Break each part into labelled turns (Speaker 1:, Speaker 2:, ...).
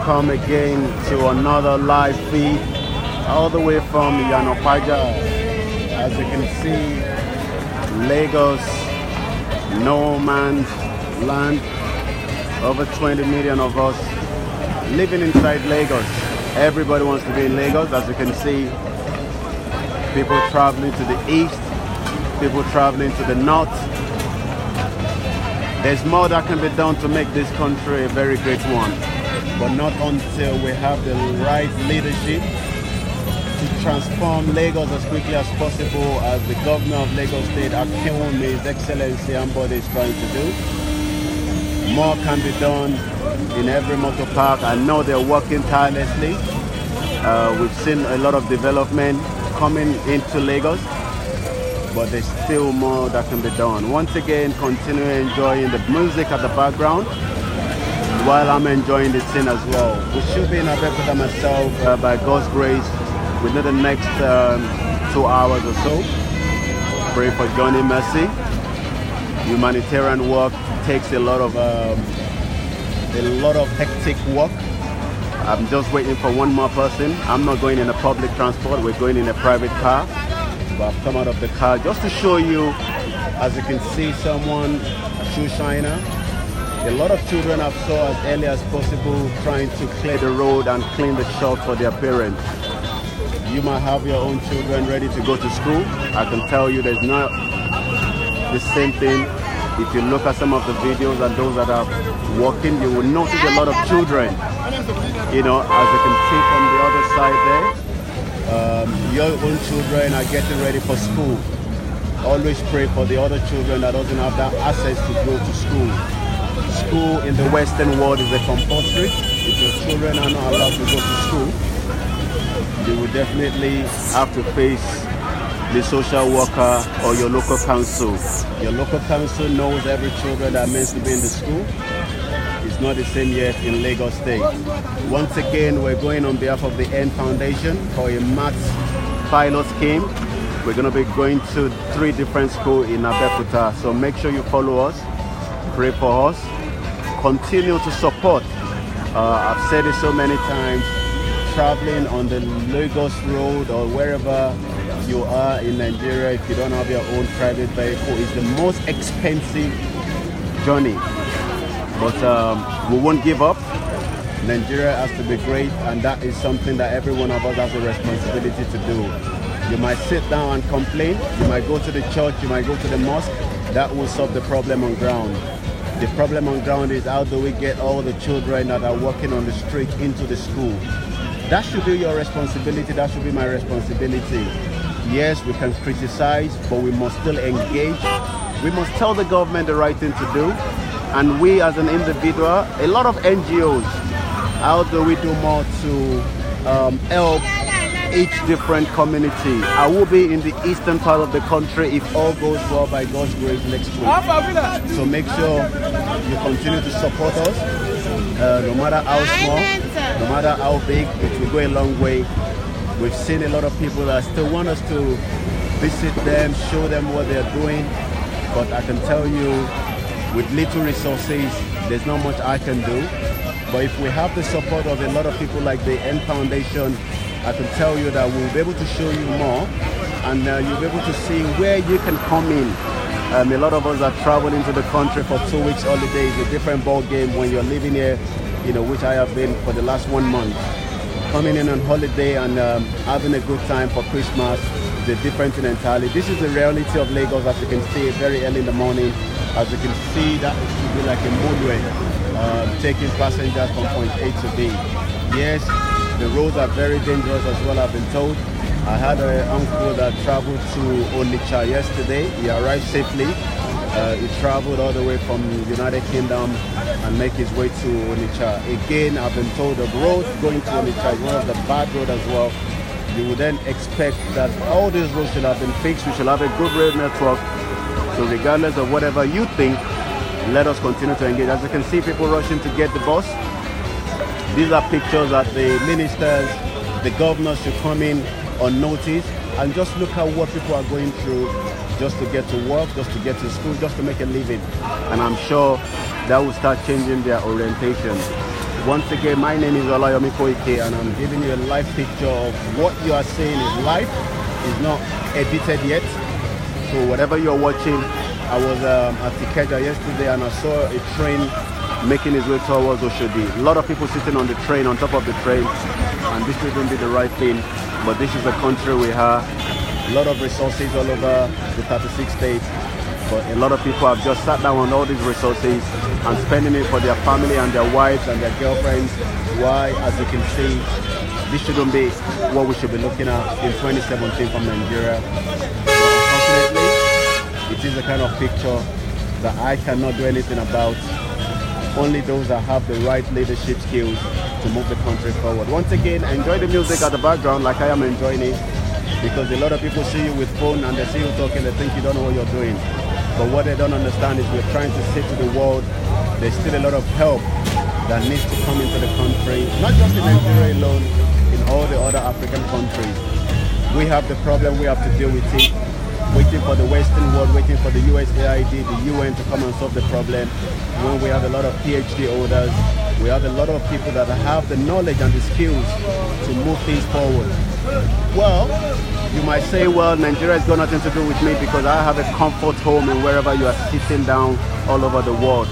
Speaker 1: welcome again to another live feed all the way from Iyana Paja. As you can see, Lagos, no man's land. Over 20 million of us living inside Lagos. Everybody wants to be in Lagos. As you can see, people traveling to the east, people traveling to the north. There's more that can be done to make this country a very great one, but not until we have the right leadership to transform Lagos as quickly as possible, as the governor of Lagos State, His Excellency Ambode, is trying to do. More can be done in every motor park. I know they're working tirelessly. We've seen a lot of development coming into Lagos, but there's still more that can be done. Once again, continue enjoying the music at the background while I'm enjoying the scene as well. We should be in Abeokuta myself by God's grace within the next 2 hours or so. Pray for Johnny Mercy. Humanitarian work takes a lot of hectic work. I'm just waiting for one more person. I'm not going in a public transport. We're going in a private car. But I've come out of the car just to show you, as you can see, someone, a shoe shiner. A lot of children have saw as early as possible trying to clear the road and clean the shop for their parents. You might have your own children ready to go to school. I can tell you there's not the same thing. If you look at some of the videos and those that are walking, you will notice a lot of children. You know, as you can see from the other side there, your own children are getting ready for school. Always pray for the other children that doesn't have that access to go to school. School in the Western world is a compulsory. If your children are not allowed to go to school, you will definitely have to face the social worker or your local council. Your local council knows every children that are meant to be in the school. It's not the same yet in Lagos State. Once again, we're going on behalf of the N Foundation for a maths pilot scheme. We're going to be going to 3 different schools in Abeokuta. So make sure you follow us, pray for us, continue to support. I've said it so many times, traveling on the Lagos road or wherever you are in Nigeria, if you don't have your own private vehicle, is the most expensive journey. But we won't give up. Nigeria has to be great, and that is something that every one of us has a responsibility to do. You might sit down and complain, you might go to the church, you might go to the mosque. That will solve the problem on ground. The problem on ground is, how do we get all the children that are walking on the street into the school? That should be your responsibility, that should be my responsibility. Yes, we can criticize, but we must still engage. We must tell the government the right thing to do. And we as an individual, a lot of NGOs, how do we do more to help each different community? I will be in the eastern part of the country if all goes well by God's grace next week. So make sure you continue to support us, no matter how small, no matter how big, it will go a long way. We've seen a lot of people that still want us to visit them, show them what they're doing, but I can tell you, with little resources, there's not much I can do. But if we have the support of a lot of people like the N Foundation, I can tell you that we'll be able to show you more, and you'll be able to see where you can come in. A lot of us are traveling to the country for 2 weeks holiday. It's a different ball game when you're living here, you know, which I have been for the last 1 month. Coming in on holiday and having a good time for Christmas is a different thing entirely. This is the reality of Lagos, as you can see, very early in the morning. As you can see, that should be like a motorway, taking passengers from point A to B. Yes, the roads are very dangerous as well, I've been told. I had an uncle that traveled to Onitsha yesterday. He arrived safely. He traveled all the way from the United Kingdom and make his way to Onitsha. Again, I've been told the road going to Onitsha is one of the bad roads as well. You would then expect that all these roads should have been fixed. We should have a good rail network. So regardless of whatever you think, let us continue to engage. As you can see, people rushing to get the bus. These are pictures that the ministers, the governors should come in on notice and just look at what people are going through just to get to work, just to get to school, just to make a living. And I'm sure that will start changing their orientation. Once again, my name is Olayomi Koiki, and I'm giving you a live picture of what you are seeing is live. It's not edited yet. So whatever you're watching, I was at Ipaja yesterday and I saw a train making its way towards Oshodi. A lot of people sitting on the train, on top of the train, and this wouldn't be the right thing. But this is the country we have. A lot of resources all over the 36 states. But a lot of people have just sat down on all these resources and spending it for their family and their wives and their girlfriends. Why, as you can see, this shouldn't be what we should be looking at in 2017 from Nigeria. But unfortunately, it is the kind of picture that I cannot do anything about. Only those that have the right leadership skills to move the country forward. Once again, enjoy the music at the background like I am enjoying it, because a lot of people see you with phone and they see you talking, they think you don't know what you're doing. But what they don't understand is we're trying to say to the world there's still a lot of help that needs to come into the country, not just in Nigeria alone, in all the other African countries. We have the problem, we have to deal with it. Waiting for the Western world, waiting for the USAID, the UN to come and solve the problem. When we have a lot of PhD holders, we have a lot of people that have the knowledge and the skills to move things forward. Well, you might say, well, Nigeria has got nothing to do with me because I have a comfort home in wherever you are sitting down all over the world.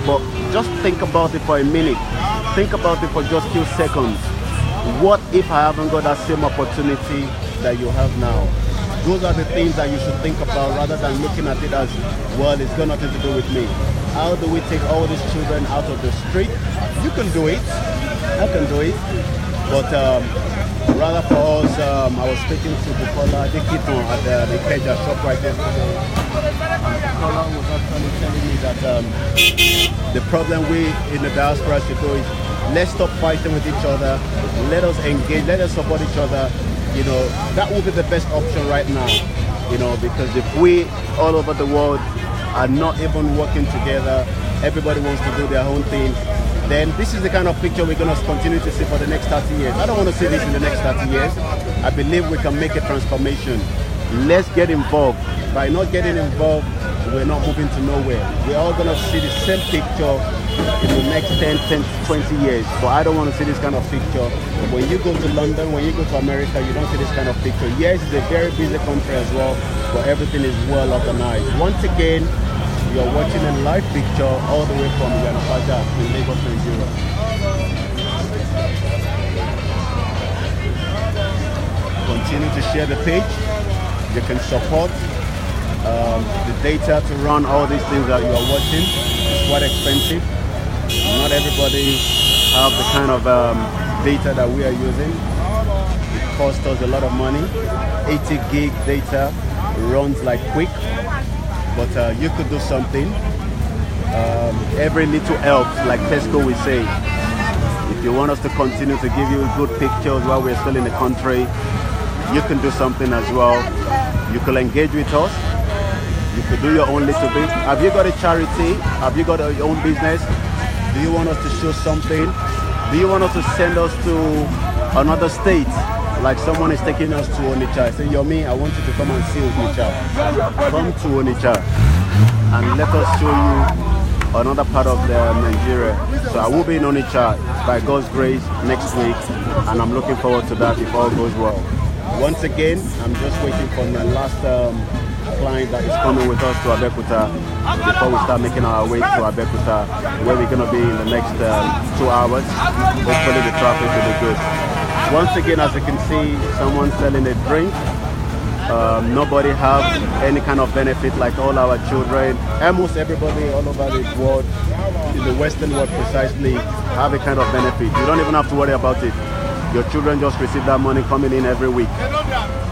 Speaker 1: But just think about it for a minute. Think about it for just a few seconds. What if I haven't got that same opportunity that you have now? Those are the things that you should think about rather than looking at it as, well, it's got nothing to do with me. How do we take all these children out of the street? You can do it. I can do it. But rather for us, I was speaking to Bukola Dikiton at the Ipaja shop right yesterday. And Bukola was actually telling me that the problem we in the diaspora should do is, let's stop fighting with each other. Let us engage. Let us support each other. You know, that would be the best option right now, you know, because if we all over the world are not even working together, everybody wants to do their own thing, then this is the kind of picture we're going to continue to see for the next 30 years. I don't want to see this in the next 30 years. I believe we can make a transformation. Let's get involved. By not getting involved, we're not moving to nowhere. We're all going to see the same picture in the next 10, 20 years. But I don't want to see this kind of picture. When you go to London, when you go to America, you don't see this kind of picture. Yes, it's a very busy country as well, but everything is well organized. Once again, you're watching a live picture all the way from Iyana Paja in Lagos, Nigeria. Continue to share the page. You can support the data to run all these things that you are watching. It's quite expensive. Not everybody have the kind of data that we are using. It costs us a lot of money. 80 gig data runs like quick, but you could do something. Every little helps, like Tesco will say. If you want us to continue to give you good pictures while we're still in the country, you can do something as well. You can engage with us. You could do your own little bit. Have you got a charity? Have you got your own business? Do you want us to show something? Do you want us to send us to another state? Like someone is taking us to Onitsha. Say, Yomi, I want you to come and see Onitsha. Come to Onitsha and let us show you another part of Nigeria. So I will be in Onitsha by God's grace next week, and I'm looking forward to that if all goes well. Once again, I'm just waiting for my last client that is coming with us to Abeokuta before we start making our way to Abeokuta, where we're going to be in the next 2 hours. Hopefully the traffic will be good. Once again, as you can see, someone selling a drink. Nobody have any kind of benefit like all our children. Almost everybody all over the world, in the Western world precisely, have a kind of benefit. You don't even have to worry about it. Your children just receive that money coming in every week.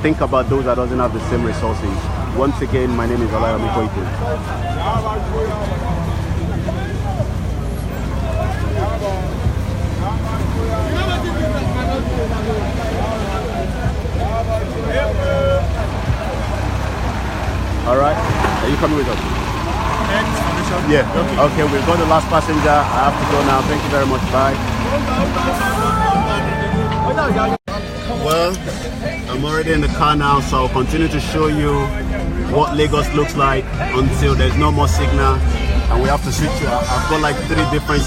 Speaker 1: Think about those that doesn't have the same resources. Once again, my name is Olayomi Koiki. All right, are you coming with us? Yeah. Okay, we've got the last passenger. I have to go now. Thank you very much. Bye. Well, I'm already in the car now, so I'll continue to show you what Lagos looks like until there's no more signal and we have to switch to. I've got like 3 different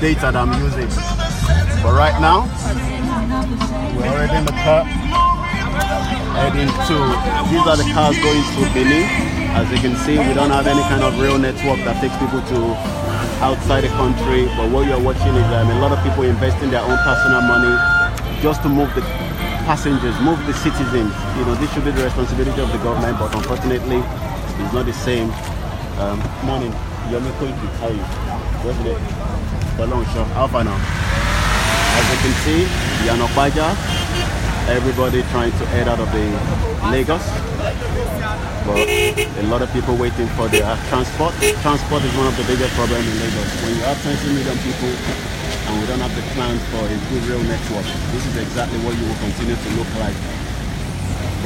Speaker 1: data that I'm using. But right now, we're already in the car, heading to, these are the cars going to Benin. As you can see, we don't have any kind of rail network that takes people to outside the country. But what you're watching is a lot of people investing their own personal money just to move the passengers, move the citizens. You know, this should be the responsibility of the government, but unfortunately, it's not the same. Morning, Olayomi, Koiki, how are you? What's the long show? How far now? As you can see, Iyana Paja, everybody trying to head out of the Lagos. But a lot of people waiting for their transport. Transport is one of the biggest problems in Lagos. When you have 20 million people and we don't have the plans for a good rail network, this is exactly what you will continue to look like.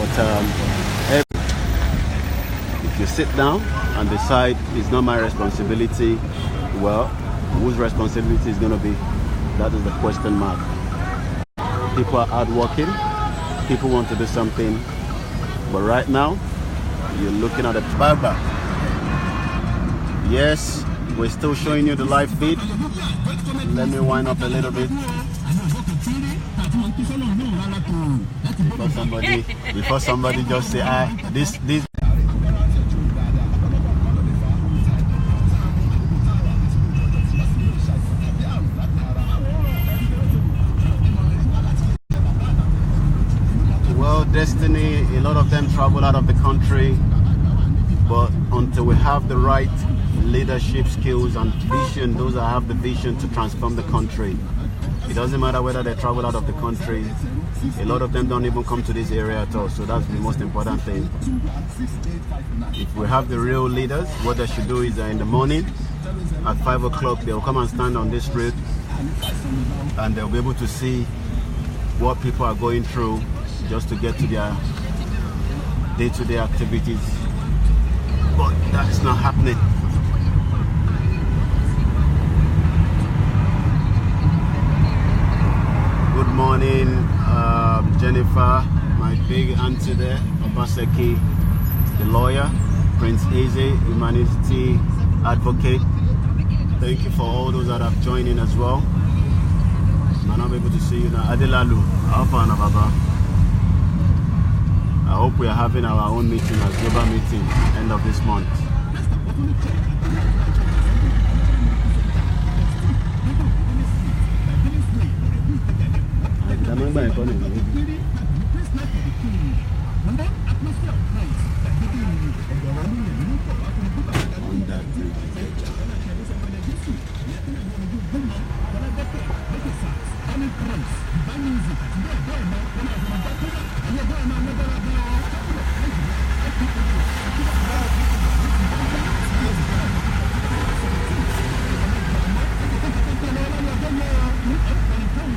Speaker 1: But if you sit down and decide it's not my responsibility, well, whose responsibility is going to be? That is the question mark. People are hardworking. People want to do something. But right now, you're looking at a barber. Yes, we're still showing you the live feed. Let me wind up a little bit. Before somebody just say, this. Well, Destiny, a lot of them travel out of the country, but until we have the right leadership skills and vision, those that have the vision to transform the country, it doesn't matter whether they travel out of the country. A lot of them don't even come to this area at all, so that's the most important thing. If we have the real leaders, what they should do is in the morning at 5 o'clock they'll come and stand on this road and they'll be able to see what people are going through just to get to their day-to-day activities. But that's not happening. Good morning, Jennifer, my big auntie there, Obaseki, the lawyer, Prince Eze, humanity advocate. Thank you for all those that have joined in as well. I'm not able to see you now. Adelalu, Alpha and Baba. I hope we are having our own meeting as global meeting end of this month.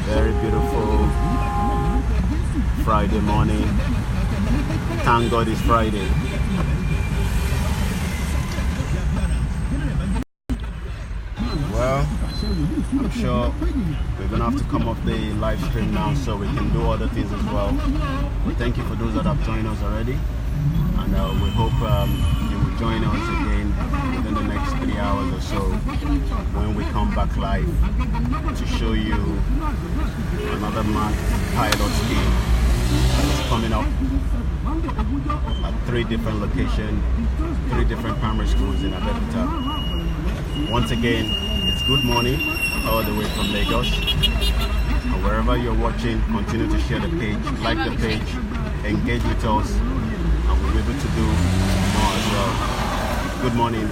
Speaker 1: Very beautiful Friday morning. Thank God it's Friday. Well, I'm sure we're gonna have to come off the live stream now so we can do other things as well. But thank you for those that have joined us already, and we hope you will join us again within the next 3 hours or so when we come back live to show you another mad pilot scheme that is coming up at 3 different locations, 3 different primary schools in Abeokuta. Once again, it's good morning all the way from Lagos, and wherever you're watching, continue to share the page, like the page, engage with us, and we'll be able to do more as well. Good morning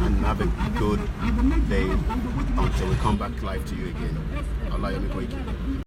Speaker 1: and have a good day until we come back live to you again. Olayomi, Koiki.